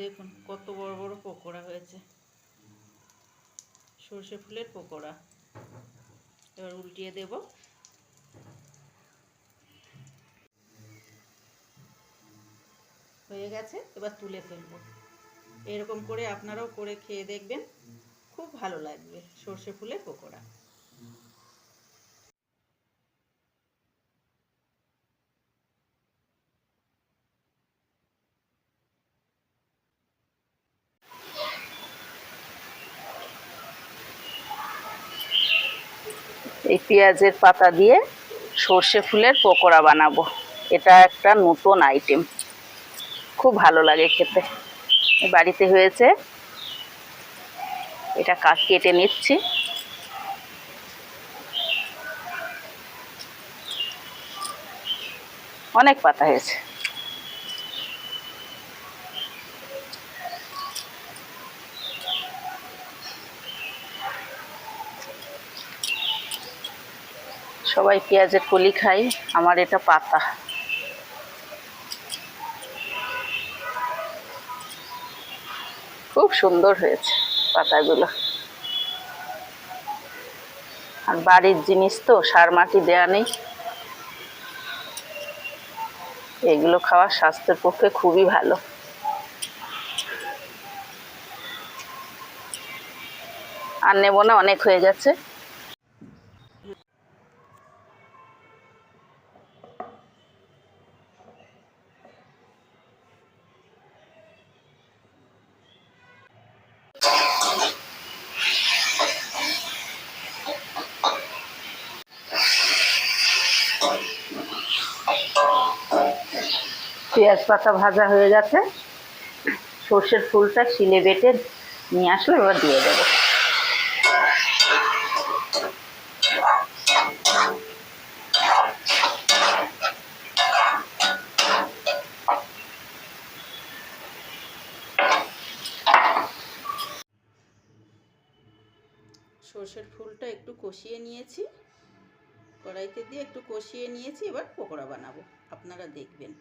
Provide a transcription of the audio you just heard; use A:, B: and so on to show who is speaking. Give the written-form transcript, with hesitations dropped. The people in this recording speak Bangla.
A: দেখুন কত বড় বড় পকোড়া হয়েছে, সর্ষে ফুলের পকোড়া। এবার উল্টিয়ে দেব। হয়ে গেছে, এবার তুলে ফেলবো। এরকম করে আপনারাও করে খেয়ে দেখবেন, খুব ভালো লাগবে সর্ষে ফুলের পকোড়া।
B: এই পেঁয়াজের পাতা দিয়ে সর্ষে ফুলের পকোড়া বানাবো। এটা একটা নতুন আইটেম, খুব ভালো লাগে খেতে। বাড়িতে হয়েছে, এটা কেটে নিচ্ছি। অনেক পাতা হয়েছে। সবাই পেঁয়াজের কলি খাই, আমার এটা পাতা। খুব সুন্দর হয়েছে পাতাগুলো। আর বাড়ির জিনিস তো, সার মাটি দেয়া নেই। এগুলো খাওয়া স্বাস্থ্যের পক্ষে খুবই ভালো। আর নেব না, অনেক হয়ে গেছে। পেঁয়াজ পাতা ভাজা হয়ে গেছে। সর্ষের ফুলটা শিলে বেটে নিয়ে আসলে এবার দিয়ে দেবো।
A: সর্ষের ফুলটা একটু কষিয়ে নিয়েছি, কড়াইতে দিয়ে একটু কষিয়ে নিয়েছি। এবার পকোড়া বানাবো, আপনারা দেখবেন।